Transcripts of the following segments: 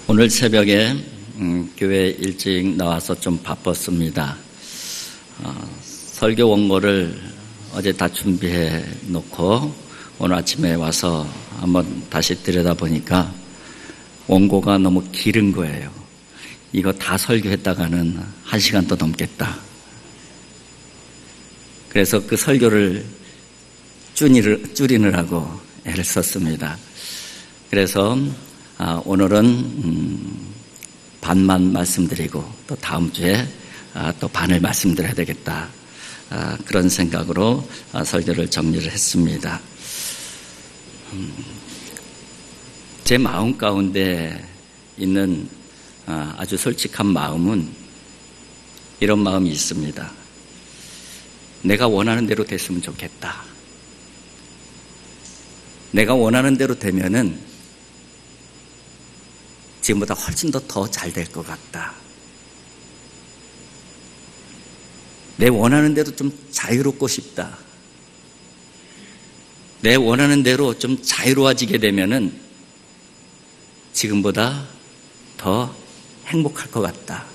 오늘 새벽에 교회 일찍 나와서 좀 바빴습니다. 설교 원고를 어제 다 준비해 놓고 오늘 아침에 와서 한번 다시 들여다보니까 원고가 너무 길은 거예요. 이거 다 설교했다가는 1시간도 넘겠다. 그래서 그 설교를 줄이느라고 애를 썼습니다. 그래서 오늘은 반만 말씀드리고 또 다음 주에 또 반을 말씀드려야 되겠다. 그런 생각으로 설교를 정리를 했습니다. 제 마음 가운데 있는 아주 솔직한 마음은 이런 마음이 있습니다. 내가 원하는 대로 됐으면 좋겠다. 내가 원하는 대로 되면은 지금보다 훨씬 더 잘 될 것 같다. 내 원하는 대로 좀 자유롭고 싶다. 내 원하는 대로 좀 자유로워지게 되면은 지금보다 더 행복할 것 같다.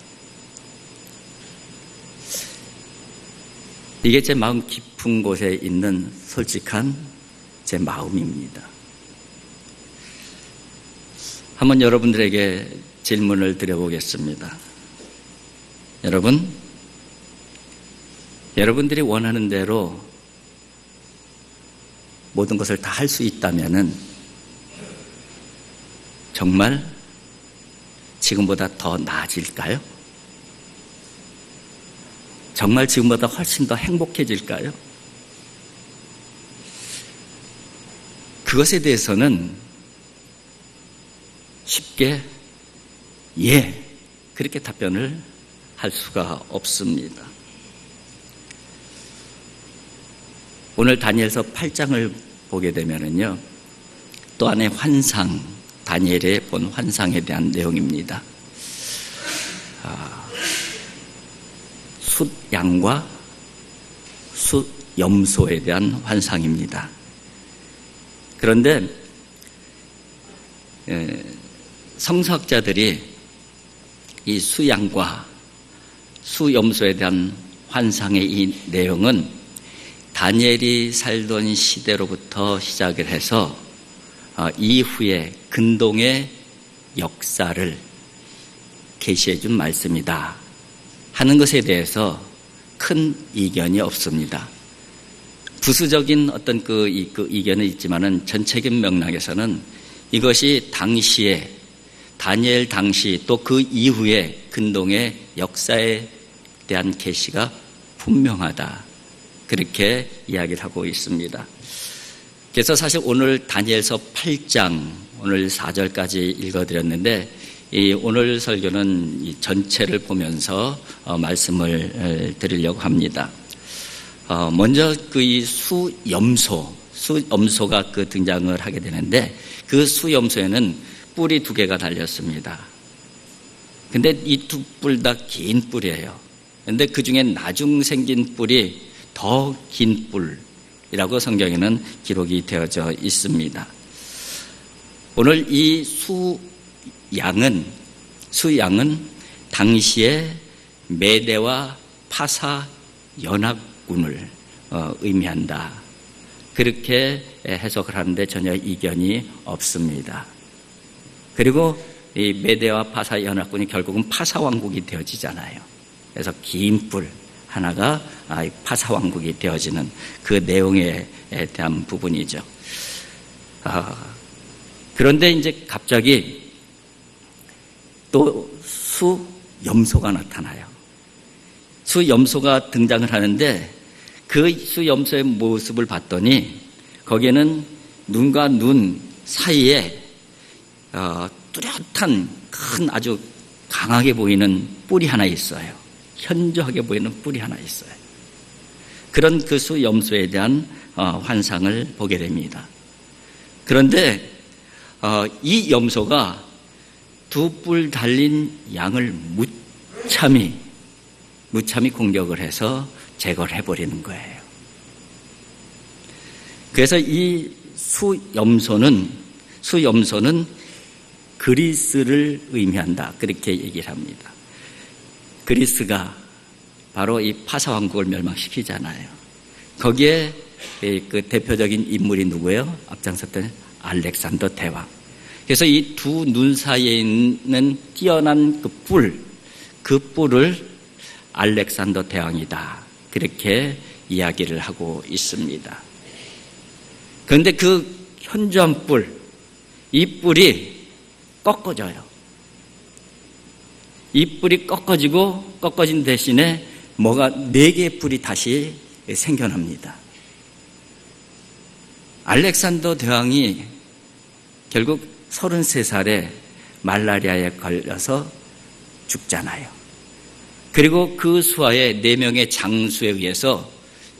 이게 제 마음 깊은 곳에 있는 솔직한 제 마음입니다. 한번 여러분들에게 질문을 드려보겠습니다. 여러분들이 원하는 대로 모든 것을 다 할 수 있다면은 정말 지금보다 더 나아질까요? 정말 지금보다 훨씬 더 행복해질까요? 그것에 대해서는 쉽게 예, 그렇게 답변을 할 수가 없습니다. 오늘 다니엘서 8장을 보게 되면은요, 또 하나의 환상, 다니엘이 본 환상에 대한 내용입니다. 숫양과 숫염소에 대한 환상입니다. 그런데 성서학자들이 이 수양과 수염소에 대한 환상의 이 내용은 다니엘이 살던 시대로부터 시작을 해서 이후에 근동의 역사를 계시해 준 말씀이다 하는 것에 대해서 큰 이견이 없습니다. 부수적인 어떤 그 이견은 있지만은 전체적인 맥락에서는 이것이 당시에 다니엘 당시 또 그 이후에 근동의 역사에 대한 계시가 분명하다. 그렇게 이야기를 하고 있습니다. 그래서 사실 오늘 다니엘서 8장 오늘 4절까지 읽어드렸는데 이 오늘 설교는 이 전체를 보면서 말씀을 드리려고 합니다. 먼저 그 이 수염소가 그 등장을 하게 되는데 그 수염소에는 뿔이 2개가 달렸습니다. 근데 이 2뿔 다 긴 뿔이에요. 근데 그 중에 나중 생긴 뿔이 더 긴 뿔이라고 성경에는 기록이 되어져 있습니다. 오늘 이 수양은 당시에 메대와 파사 연합군을 의미한다. 그렇게 해석을 하는데 전혀 이견이 없습니다. 그리고 이 메대와 파사 연합군이 결국은 파사 왕국이 되어지잖아요. 그래서 긴 뿔 하나가 파사 왕국이 되어지는 그 내용에 대한 부분이죠. 그런데 이제 갑자기 또 수염소가 나타나요. 수염소가 등장을 하는데 그 수염소의 모습을 봤더니 거기에는 눈과 눈 사이에 뚜렷한 큰 아주 강하게 보이는 뿔이 하나 있어요. 현저하게 보이는 뿔이 하나 있어요. 그런 그 수염소에 대한 환상을 보게 됩니다. 그런데 이 염소가 2뿔 달린 양을 무참히 공격을 해서 제거를 해버리는 거예요. 그래서 이 수염소는 그리스를 의미한다. 그렇게 얘기를 합니다. 그리스가 바로 이 파사왕국을 멸망시키잖아요. 거기에 그 대표적인 인물이 누구예요? 앞장섰던 알렉산더 대왕. 그래서 이 두 눈 사이에 있는 뛰어난 그 뿔을 알렉산더 대왕이다. 그렇게 이야기를 하고 있습니다. 그런데 그 현저한 이 뿔이 꺾어져요. 이 뿔이 꺾어진 대신에 뭐가 4개의 뿔이 다시 생겨납니다. 알렉산더 대왕이 결국 33살에 말라리아에 걸려서 죽잖아요. 그리고 그 수하에 4명의 장수에 의해서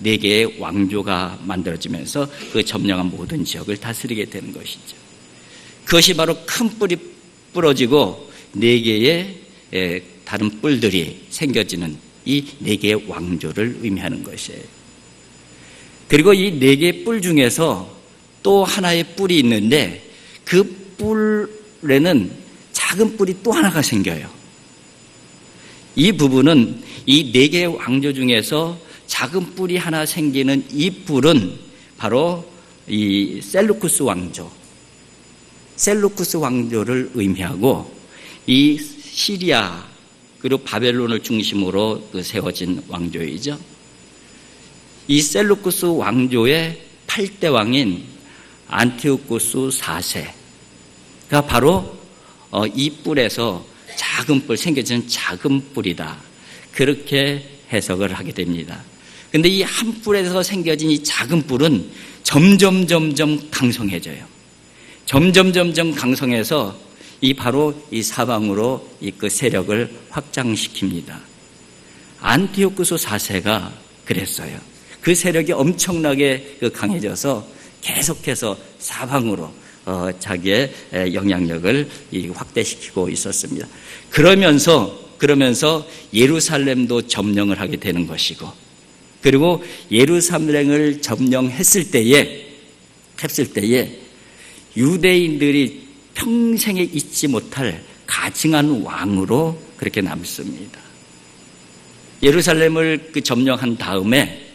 4개의 왕조가 만들어지면서 그 점령한 모든 지역을 다스리게 되는 것이죠. 그것이 바로 큰 뿔이 부러지고 4개의 다른 뿔들이 생겨지는 이 4개의 왕조를 의미하는 것이에요. 그리고 이 4개의 뿔 중에서 또 하나의 뿔이 있는데 그 뿔에는 작은 뿔이 또 하나가 생겨요. 이 부분은 이 4개의 왕조 중에서 작은 뿔이 하나 생기는 이 뿔은 바로 이 셀루쿠스 왕조를 의미하고 이 시리아 그리고 바벨론을 중심으로 세워진 왕조이죠. 이 셀루쿠스 왕조의 8대 왕인 안티오쿠스 4세가 바로 이 뿔에서 작은 뿔, 생겨지는 작은 뿔이다. 그렇게 해석을 하게 됩니다. 그런데 이 한 뿔에서 생겨진 이 작은 뿔은 점점 강성해져요. 점점 강성해서 바로 이 사방으로 그 세력을 확장시킵니다. 안티오쿠스 4세가 그랬어요. 그 세력이 엄청나게 강해져서 계속해서 사방으로 자기의 영향력을 확대시키고 있었습니다. 그러면서 예루살렘도 점령을 하게 되는 것이고, 그리고 예루살렘을 점령했을 때에 유대인들이 평생에 잊지 못할 가증한 왕으로 그렇게 남습니다. 예루살렘을 점령한 다음에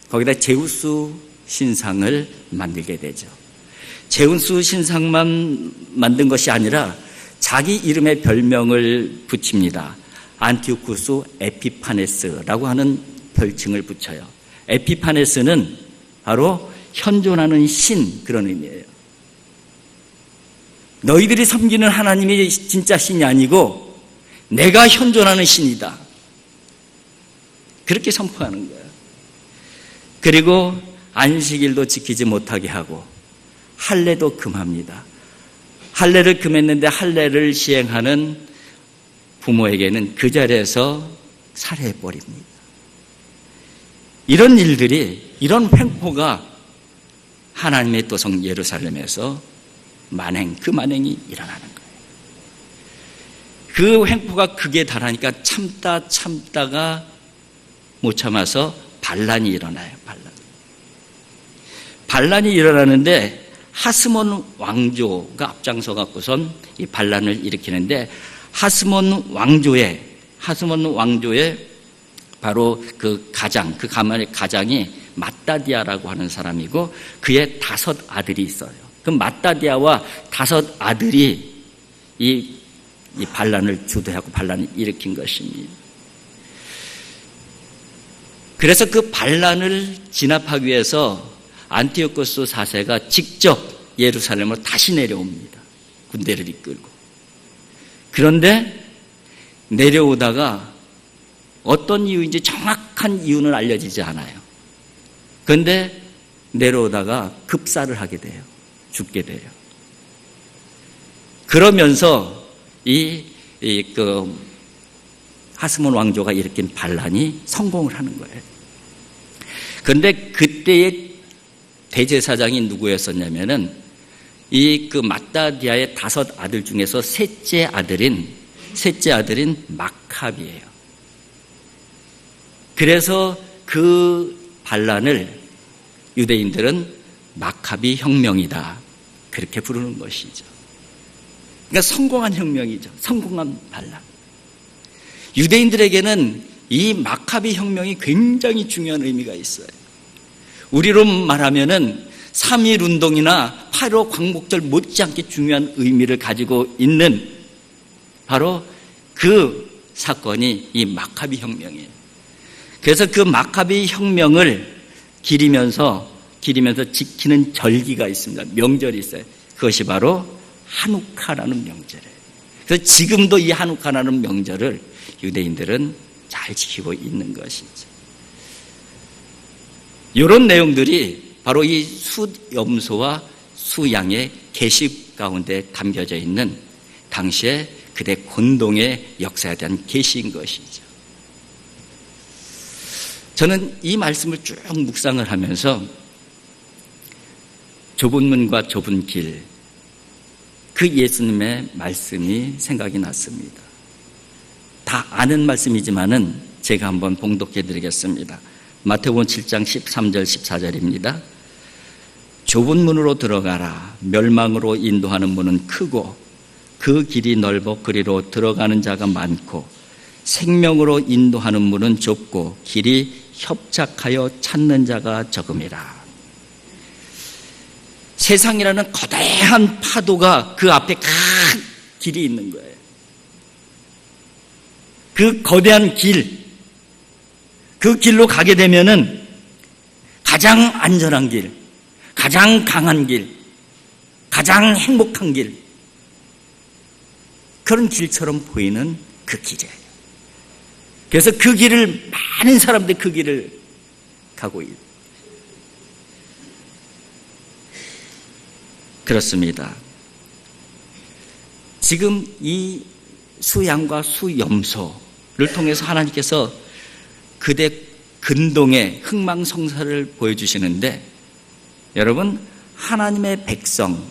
거기다 제우스 신상을 만들게 되죠. 제우스 신상만 만든 것이 아니라 자기 이름의 별명을 붙입니다. 안티오쿠스 에피파네스라고 하는 별칭을 붙여요. 에피파네스는 바로 현존하는 신, 그런 의미예요. 너희들이 섬기는 하나님이 진짜 신이 아니고 내가 현존하는 신이다. 그렇게 선포하는 거예요. 그리고 안식일도 지키지 못하게 하고 할례도 금합니다. 할례를 금했는데 할례를 시행하는 부모에게는 그 자리에서 살해해버립니다. 이런 일들이, 이런 횡포가 하나님의 도성 예루살렘에서 그 만행이 일어나는 거예요. 그 횡포가 극에 달하니까 참다가 못 참아서 반란이 일어나요. 반란이 일어나는데 하스몬 왕조가 앞장서 갖고선 이 반란을 일으키는데 하스몬 왕조의 바로 그 가문의 가장이 마따디아라고 하는 사람이고 그의 5 아들이 있어요. 그 마따디아와 5 아들이 이 반란을 주도하고 반란을 일으킨 것입니다. 그래서 그 반란을 진압하기 위해서 안티오쿠스 4세가 직접 예루살렘으로 다시 내려옵니다. 군대를 이끌고. 그런데 내려오다가 어떤 이유인지 정확한 이유는 알려지지 않아요. 그런데 내려오다가 급사를 하게 돼요. 죽게 돼요. 그러면서 그 하스몬 왕조가 일으킨 반란이 성공을 하는 거예요. 그런데 그때의 대제사장이 누구였었냐면은 그 마따디아의 5 아들 중에서 셋째 아들인 마캅이에요. 그래서 그 반란을 유대인들은 마카비 혁명이다. 그렇게 부르는 것이죠. 그러니까 성공한 혁명이죠. 성공한 반란. 유대인들에게는 이 마카비 혁명이 굉장히 중요한 의미가 있어요. 우리로 말하면은 3.1 운동이나 8.15 광복절 못지않게 중요한 의미를 가지고 있는 바로 그 사건이 이 마카비 혁명이에요. 그래서 그 마카비 혁명을 기리면서 지키는 절기가 있습니다. 명절이 있어요. 그것이 바로 하누카라는 명절이에요. 그래서 지금도 이 하누카라는 명절을 유대인들은 잘 지키고 있는 것이죠. 이런 내용들이 바로 이 수염소와 수양의 계시 가운데 담겨져 있는 당시의 그대 권동의 역사에 대한 계시인 것이죠. 저는 이 말씀을 쭉 묵상을 하면서 좁은 문과 좁은 길, 그 예수님의 말씀이 생각이 났습니다. 다 아는 말씀이지만은 제가 한번 봉독해 드리겠습니다. 마태복음 7장 13절 14절입니다. 좁은 문으로 들어가라. 멸망으로 인도하는 문은 크고 그 길이 넓어 그리로 들어가는 자가 많고 생명으로 인도하는 문은 좁고 길이 협착하여 찾는 자가 적음이라. 세상이라는 거대한 파도가 그 앞에 큰 길이 있는 거예요. 그 거대한 길, 그 길로 가게 되면은 가장 안전한 길, 가장 강한 길, 가장 행복한 길, 그런 길처럼 보이는 그 길이에요. 그래서 그 길을 많은 사람들이 그 길을 가고 있어요. 그렇습니다. 지금 이 수양과 수염소를 통해서 하나님께서 그대 근동의 흥망성쇠를 보여주시는데, 여러분, 하나님의 백성,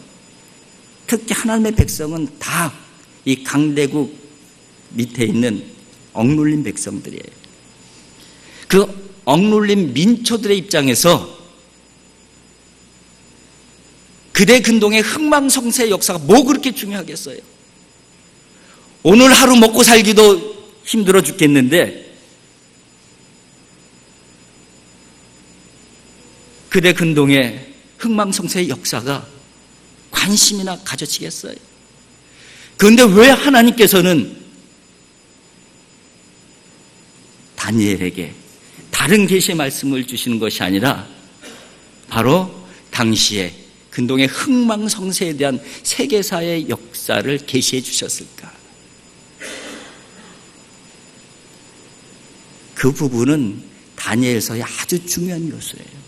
특히 하나님의 백성은 다 이 강대국 밑에 있는 억눌린 백성들이에요. 그 억눌린 민초들의 입장에서 그대 근동의 흥망성쇠의 역사가 뭐 그렇게 중요하겠어요? 오늘 하루 먹고 살기도 힘들어 죽겠는데 그대 근동의 흥망성쇠의 역사가 관심이나 가져지겠어요? 그런데 왜 하나님께서는 다니엘에게 다른 계시의 말씀을 주시는 것이 아니라 바로 당시에 근동의 흥망성쇠에 대한 세계사의 역사를 계시해 주셨을까? 그 부분은 다니엘서의 아주 중요한 요소예요.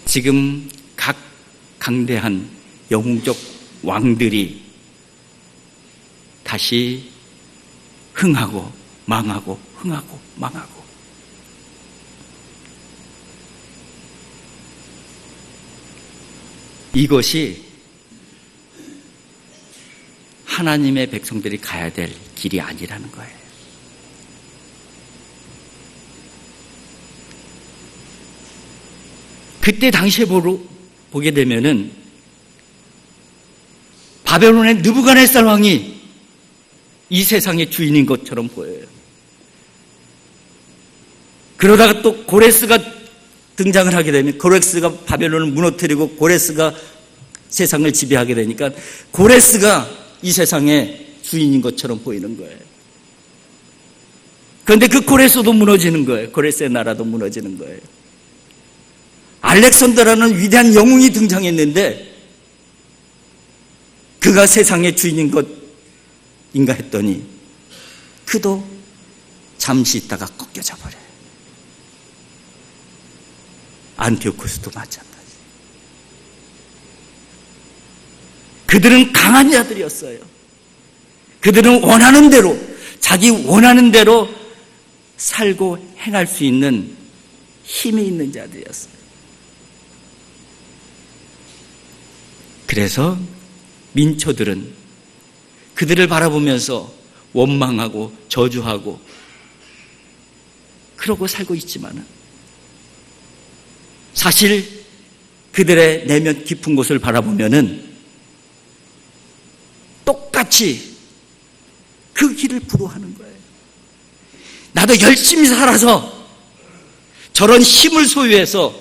지금 각 강대한 영웅적 왕들이 다시 흥하고 망하고 흥하고 망하고, 이것이 하나님의 백성들이 가야 될 길이 아니라는 거예요. 그때 당시에 보게 되면은 바벨론의 느부갓네살 왕이 이 세상의 주인인 것처럼 보여요. 그러다가 또 고레스가 등장을 하게 되면, 고레스가 바벨론을 무너뜨리고 고레스가 세상을 지배하게 되니까 고레스가 이 세상의 주인인 것처럼 보이는 거예요. 그런데 그 고레스도 무너지는 거예요. 고레스의 나라도 무너지는 거예요. 알렉산더라는 위대한 영웅이 등장했는데 그가 세상의 주인인 것인가 했더니 그도 잠시 있다가 꺾여져 버려요. 안티오코스도 마찬가지. 그들은 강한 자들이었어요. 그들은 원하는 대로, 자기 원하는 대로 살고 행할 수 있는 힘이 있는 자들이었어요. 그래서 민초들은 그들을 바라보면서 원망하고 저주하고 그러고 살고 있지만은, 사실 그들의 내면 깊은 곳을 바라보면은 똑같이 그 길을 부러워하는 거예요. 나도 열심히 살아서 저런 힘을 소유해서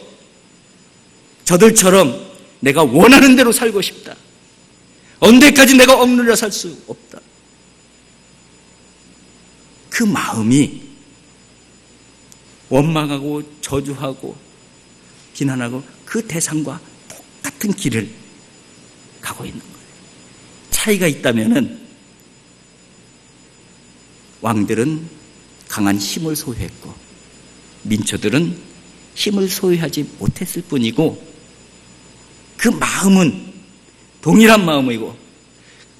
저들처럼 내가 원하는 대로 살고 싶다. 언제까지 내가 억눌려 살 수 없다. 그 마음이 원망하고 저주하고 비난하고 그 대상과 똑같은 길을 가고 있는 거예요. 차이가 있다면은 왕들은 강한 힘을 소유했고 민초들은 힘을 소유하지 못했을 뿐이고 그 마음은 동일한 마음이고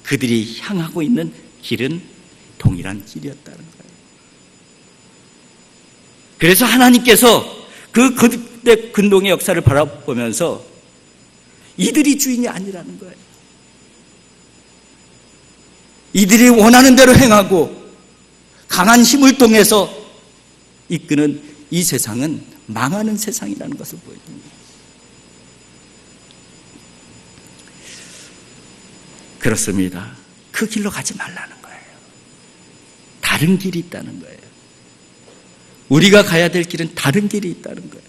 그들이 향하고 있는 길은 동일한 길이었다는 거예요. 그래서 하나님께서 그 그때 근동의 역사를 바라보면서 이들이 주인이 아니라는 거예요. 이들이 원하는 대로 행하고 강한 힘을 통해서 이끄는 이 세상은 망하는 세상이라는 것을 보여줍니다. 그렇습니다. 그 길로 가지 말라는 거예요. 다른 길이 있다는 거예요. 우리가 가야 될 길은 다른 길이 있다는 거예요.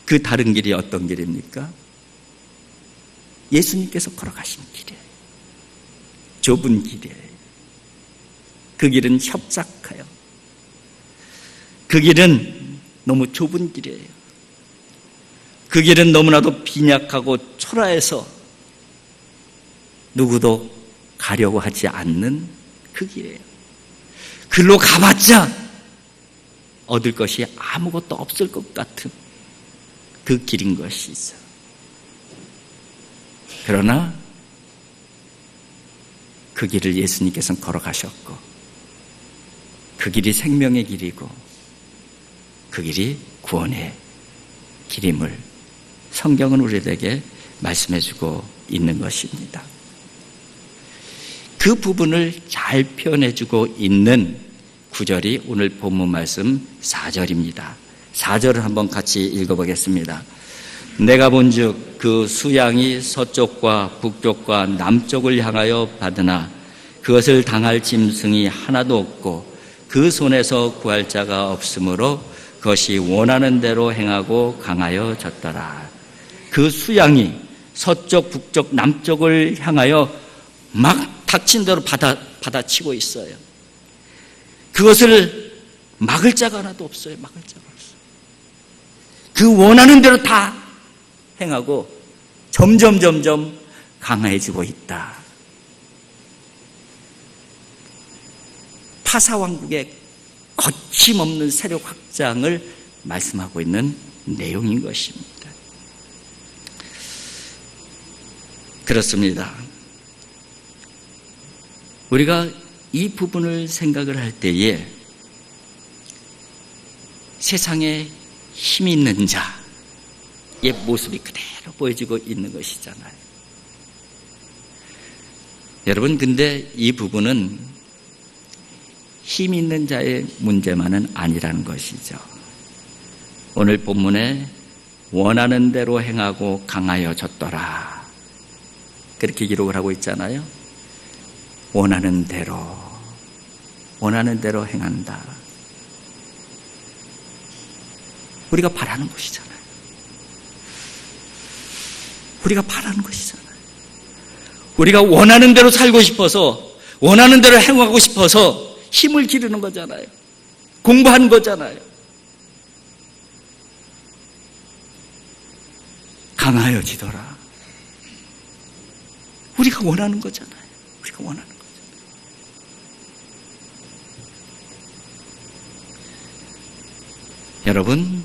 그 다른 길이 어떤 길입니까? 예수님께서 걸어가신 길이에요. 좁은 길이에요. 그 길은 협착해요. 그 길은 너무 좁은 길이에요. 그 길은 너무나도 빈약하고 초라해서 누구도 가려고 하지 않는 그 길이에요. 글로 가봤자 얻을 것이 아무것도 없을 것 같은 그 길인 것이 있어요. 그러나 그 길을 예수님께서는 걸어가셨고 그 길이 생명의 길이고 그 길이 구원의 길임을 성경은 우리에게 말씀해주고 있는 것입니다. 그 부분을 잘 표현해주고 있는 구절이 오늘 본문 말씀 4절입니다. 4절을 한번 같이 읽어보겠습니다. 내가 본즉 그 수양이 서쪽과 북쪽과 남쪽을 향하여 받으나 그것을 당할 짐승이 하나도 없고 그 손에서 구할 자가 없으므로 그것이 원하는 대로 행하고 강하여 졌더라. 그 수양이 서쪽, 북쪽, 남쪽을 향하여 막 닥친 대로 받아치고 있어요. 그것을 막을 자가 하나도 없어요. 막을 자가 없어요. 그 원하는 대로 다 행하고 점점 강해지고 있다. 파사왕국의 거침없는 세력 확장을 말씀하고 있는 내용인 것입니다. 그렇습니다. 우리가 이 부분을 생각을 할 때에 세상에 힘 있는 자의 모습이 그대로 보여지고 있는 것이잖아요. 여러분, 근데 이 부분은 힘 있는 자의 문제만은 아니라는 것이죠. 오늘 본문에 원하는 대로 행하고 강하여졌더라 그렇게 기록을 하고 있잖아요. 원하는 대로 행한다. 우리가 바라는 것이잖아요. 우리가 바라는 것이잖아요. 우리가 원하는 대로 살고 싶어서, 원하는 대로 행하고 싶어서 힘을 기르는 거잖아요. 공부하는 거잖아요. 강하여지더라. 우리가 원하는 거잖아요. 우리가 원하는 거잖아요. 여러분,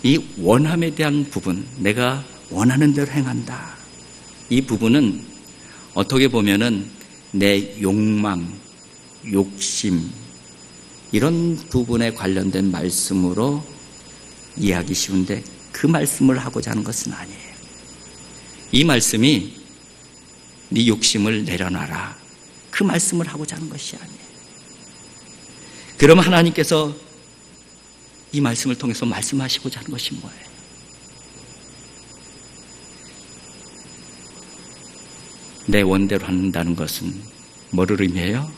이 원함에 대한 부분, 내가 원하는 대로 행한다. 이 부분은 어떻게 보면은 내 욕망, 욕심, 이런 부분에 관련된 말씀으로 이해하기 쉬운데 그 말씀을 하고자 하는 것은 아니에요. 이 말씀이 네 욕심을 내려놔라. 그 말씀을 하고자 하는 것이 아니에요. 그럼 하나님께서 이 말씀을 통해서 말씀하시고자 하는 것이 뭐예요? 내 원대로 한다는 것은 뭐를 의미해요?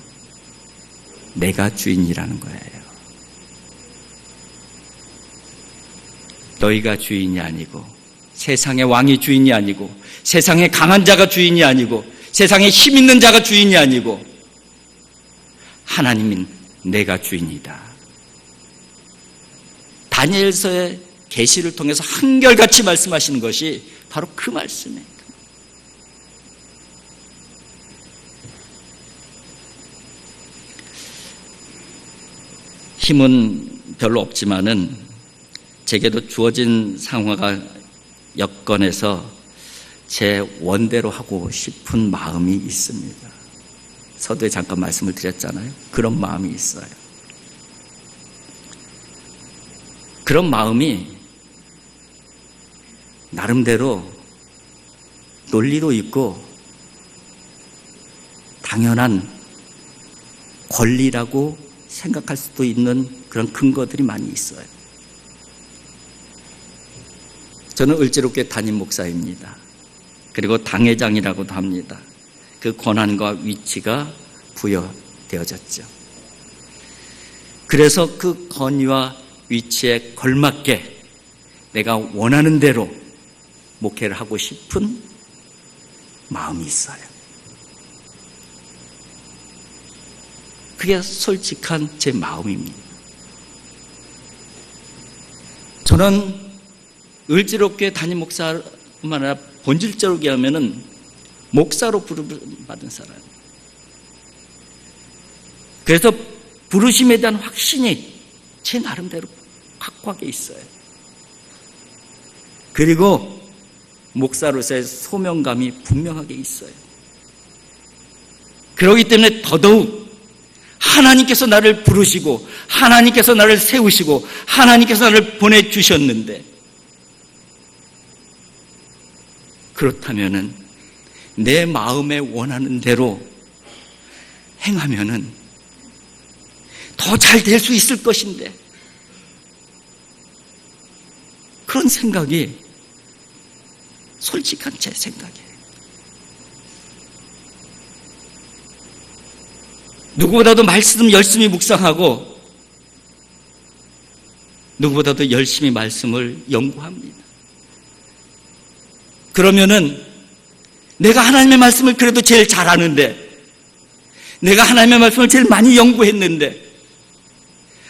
내가 주인이라는 거예요. 너희가 주인이 아니고, 세상의 왕이 주인이 아니고, 세상의 강한 자가 주인이 아니고, 세상에 힘 있는 자가 주인이 아니고, 하나님인 내가 주인이다. 다니엘서의 계시를 통해서 한결같이 말씀하시는 것이 바로 그 말씀이에요. 힘은 별로 없지만은 제게도 주어진 상황과 여건에서 제 원대로 하고 싶은 마음이 있습니다. 서두에 잠깐 말씀을 드렸잖아요. 그런 마음이 있어요. 그런 마음이 나름대로 논리도 있고 당연한 권리라고 생각할 수도 있는 그런 근거들이 많이 있어요. 저는 을지로교회 담임 목사입니다. 그리고 당회장이라고도 합니다. 그 권한과 위치가 부여되어졌죠. 그래서 그 권위와 위치에 걸맞게 내가 원하는 대로 목회를 하고 싶은 마음이 있어요. 그게 솔직한 제 마음입니다. 저는 을지로교회 담임 목사뿐만 아니라 본질적으로 얘기하면은 목사로 부름받은 사람. 그래서 부르심에 대한 확신이 제 나름대로 확고하게 있어요. 그리고 목사로서의 소명감이 분명하게 있어요. 그렇기 때문에 더더욱 하나님께서 나를 부르시고 하나님께서 나를 세우시고 하나님께서 나를 보내주셨는데, 그렇다면은 내 마음에 원하는 대로 행하면은 더 잘 될 수 있을 것인데, 그런 생각이 솔직한 제 생각이에요. 누구보다도 말씀 열심히 묵상하고 누구보다도 열심히 말씀을 연구합니다. 그러면은 내가 하나님의 말씀을 그래도 제일 잘 아는데, 내가 하나님의 말씀을 제일 많이 연구했는데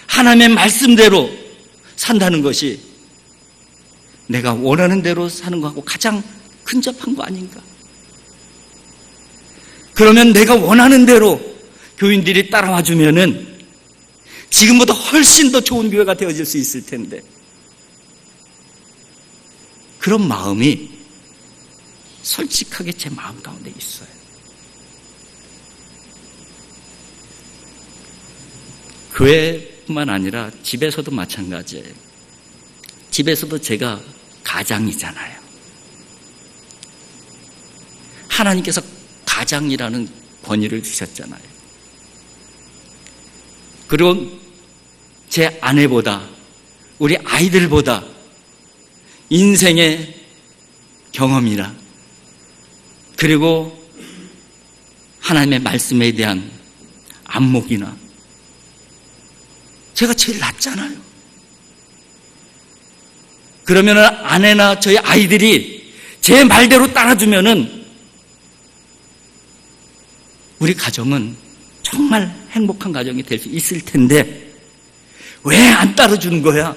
하나님의 말씀대로 산다는 것이 내가 원하는 대로 사는 것하고 가장 근접한 거 아닌가? 그러면 내가 원하는 대로 교인들이 따라와 주면은 지금보다 훨씬 더 좋은 교회가 되어질 수 있을 텐데, 그런 마음이 솔직하게 제 마음 가운데 있어요. 교회뿐만 아니라 집에서도 마찬가지예요. 집에서도 제가 가장이잖아요. 하나님께서 가장이라는 권위를 주셨잖아요. 그리고 제 아내보다, 우리 아이들보다 인생의 경험이나 그리고 하나님의 말씀에 대한 안목이나 제가 제일 낫잖아요. 그러면 아내나 저희 아이들이 제 말대로 따라주면은 우리 가정은 정말 행복한 가정이 될 수 있을 텐데 왜 안 따라주는 거야?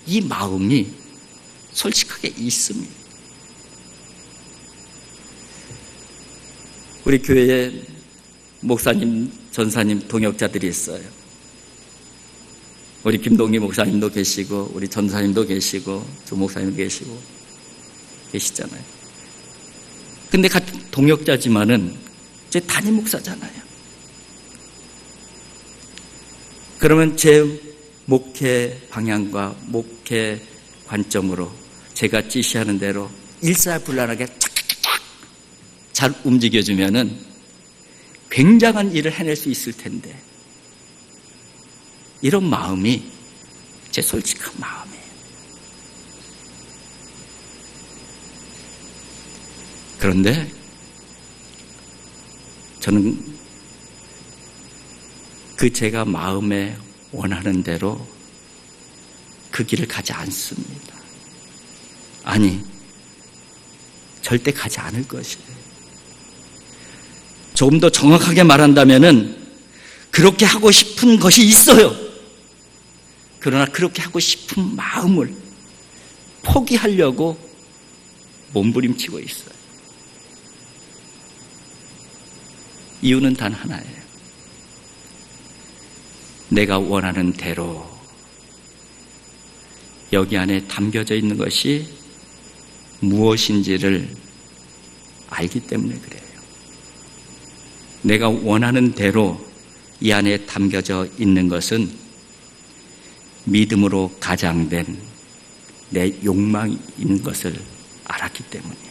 이 마음이 솔직하게 있습니다. 우리 교회에 목사님, 전사님, 동역자들이 있어요. 우리 김동기 목사님도 계시고 우리 전사님도 계시고 조 목사님도 계시잖아요. 근데 같은 동역자지만은 제 담임 목사잖아요. 그러면 제 목회 방향과 목회 관점으로 제가 지시하는 대로 일사불란하게 착착착 잘 움직여주면은 굉장한 일을 해낼 수 있을 텐데, 이런 마음이 제 솔직한 마음이에요. 그런데 저는 그 제가 마음에 원하는 대로 그 길을 가지 않습니다. 아니, 절대 가지 않을 것이에요. 조금 더 정확하게 말한다면은 그렇게 하고 싶은 것이 있어요. 그러나 그렇게 하고 싶은 마음을 포기하려고 몸부림치고 있어요. 이유는 단 하나예요. 내가 원하는 대로 여기 안에 담겨져 있는 것이 무엇인지를 알기 때문에 그래요. 내가 원하는 대로 이 안에 담겨져 있는 것은 믿음으로 가장된 내 욕망인 것을 알았기 때문이에요.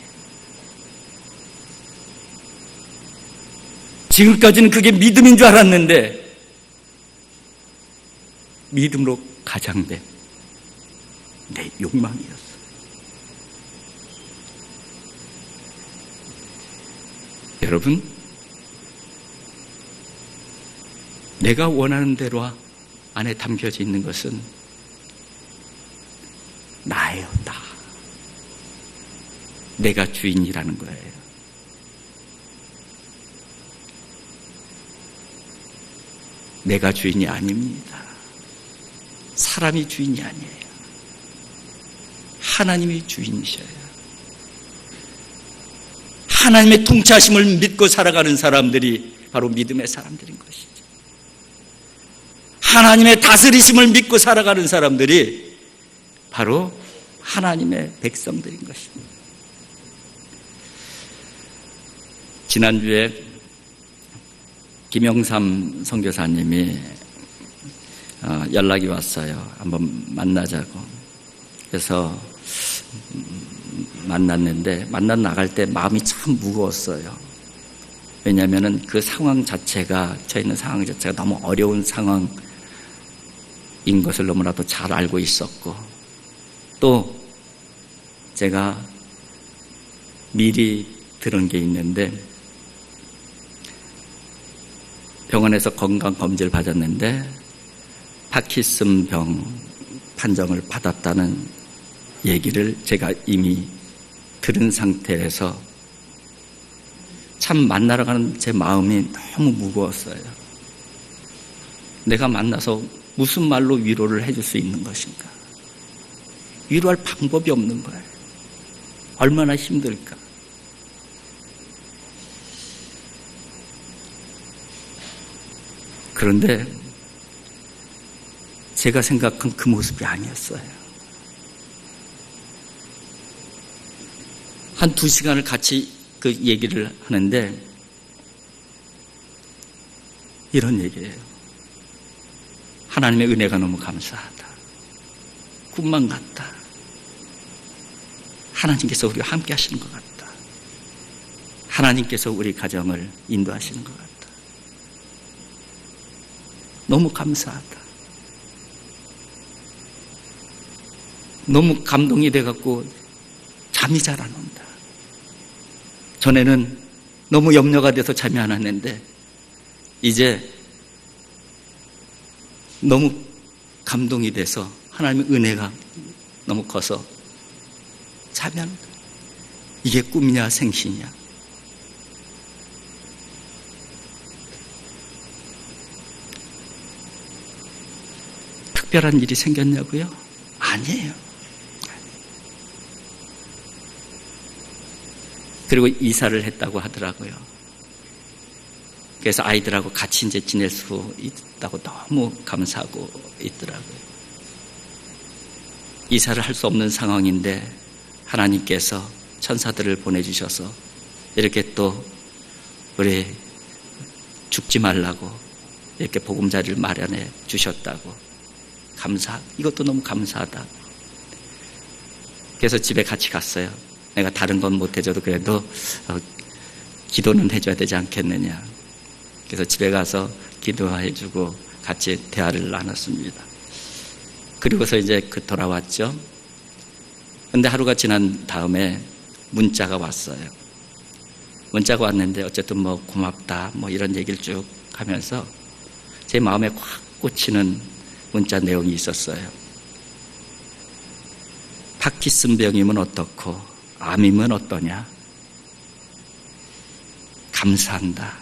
지금까지는 그게 믿음인 줄 알았는데 믿음으로 가장된 내 욕망이었어요. 여러분, 내가 원하는 대로 안에 담겨져 있는 것은 나예요, 나. 내가 주인이라는 거예요. 내가 주인이 아닙니다. 사람이 주인이 아니에요. 하나님이 주인이셔요. 하나님의 통치하심을 믿고 살아가는 사람들이 바로 믿음의 사람들인 것이죠. 하나님의 다스리심을 믿고 살아가는 사람들이 바로 하나님의 백성들인 것입니다. 지난주에 김영삼 선교사님이 연락이 왔어요. 한번 만나자고. 그래서 만났는데 만나 나갈 때 마음이 참 무거웠어요. 왜냐하면 그 상황 자체가, 처해 있는 상황 자체가 너무 어려운 상황인 것을 너무나도 잘 알고 있었고, 또 제가 미리 들은 게 있는데, 병원에서 건강검진을 받았는데 파킨슨병 판정을 받았다는 얘기를 제가 이미 들은 상태에서 참 만나러 가는 제 마음이 너무 무거웠어요. 내가 만나서 무슨 말로 위로를 해줄 수 있는 것인가? 위로할 방법이 없는 거예요. 얼마나 힘들까? 그런데 제가 생각한 그 모습이 아니었어요. 한 2시간을 같이 그 얘기를 하는데 이런 얘기예요. 하나님의 은혜가 너무 감사하다. 꿈만 같다. 하나님께서 우리와 함께 하시는 것 같다. 하나님께서 우리 가정을 인도하시는 것 같다. 너무 감사하다. 너무 감동이 돼갖고 잠이 잘 안 온다. 전에는 너무 염려가 돼서 잠이 안 왔는데 이제 너무 감동이 돼서 하나님의 은혜가 너무 커서 잠이 안 온다. 이게 꿈이냐 생시냐. 특별한 일이 생겼냐고요? 아니에요. 그리고 이사를 했다고 하더라고요. 그래서 아이들하고 같이 이제 지낼 수 있다고 너무 감사하고 있더라고요. 이사를 할 수 없는 상황인데 하나님께서 천사들을 보내주셔서 이렇게 또 우리 죽지 말라고 이렇게 보금자리를 마련해 주셨다고. 이것도 너무 감사하다. 그래서 집에 같이 갔어요. 내가 다른 건 못 해줘도 그래도 기도는 해줘야 되지 않겠느냐. 그래서 집에 가서 기도해주고 같이 대화를 나눴습니다. 그리고서 이제 돌아왔죠. 근데 하루가 지난 다음에 문자가 왔어요. 문자가 왔는데 어쨌든 뭐 고맙다 뭐 이런 얘기를 쭉 하면서 제 마음에 확 꽂히는 문자 내용이 있었어요. 파키슨병이면 어떻고 암이면 어떠냐? 감사한다.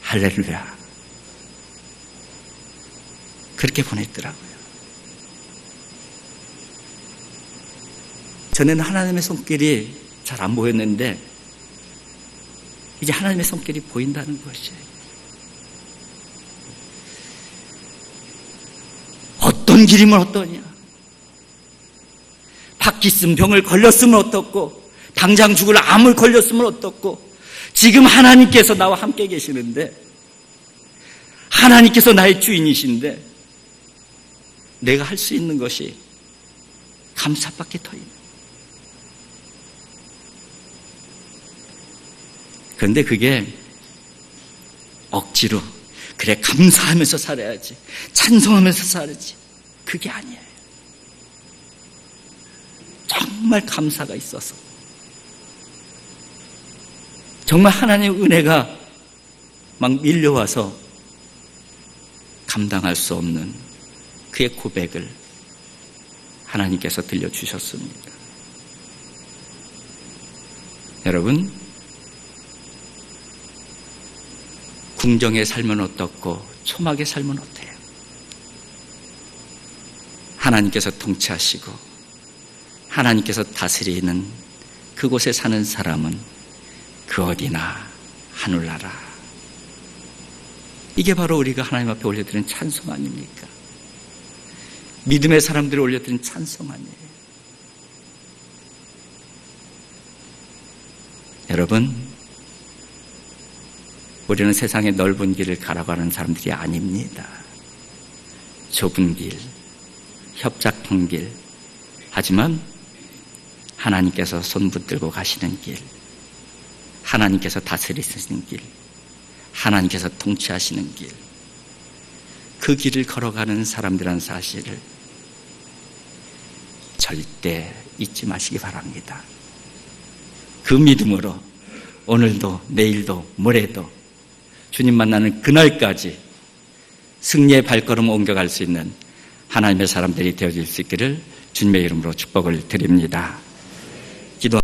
할렐루야. 그렇게 보냈더라고요. 전에는 하나님의 손길이 잘 안 보였는데 이제 하나님의 손길이 보인다는 것이에요. 어떤 길이면 어떠냐? 파키슨 병을 걸렸으면 어떻고 당장 죽을 암을 걸렸으면 어떻고 지금 하나님께서 나와 함께 계시는데 하나님께서 나의 주인이신데 내가 할 수 있는 것이 감사밖에 더 있는. 그런데 그게 억지로 그래 감사하면서 살아야지 찬송하면서 살아야지 그게 아니에요. 정말 감사가 있어서 정말 하나님의 은혜가 막 밀려와서 감당할 수 없는 그의 고백을 하나님께서 들려주셨습니다. 여러분, 궁정에 살면 어떻고 초막에 살면 어때요? 하나님께서 통치하시고 하나님께서 다스리는 그곳에 사는 사람은 그 어디나 하늘나라. 이게 바로 우리가 하나님 앞에 올려드리는 찬송 아닙니까? 믿음의 사람들이 올려드리는 찬송 아니에요. 여러분, 우리는 세상의 넓은 길을 가라가는 사람들이 아닙니다. 좁은 길, 협착한 길, 하지만 하나님께서 손 붙들고 가시는 길, 하나님께서 다스리시는 길, 하나님께서 통치하시는 길, 그 길을 걸어가는 사람들이라는 사실을 절대 잊지 마시기 바랍니다. 그 믿음으로 오늘도 내일도 모레도 주님 만나는 그날까지 승리의 발걸음 옮겨갈 수 있는 하나님의 사람들이 되어질 수 있기를 주님의 이름으로 축복을 드립니다. 기도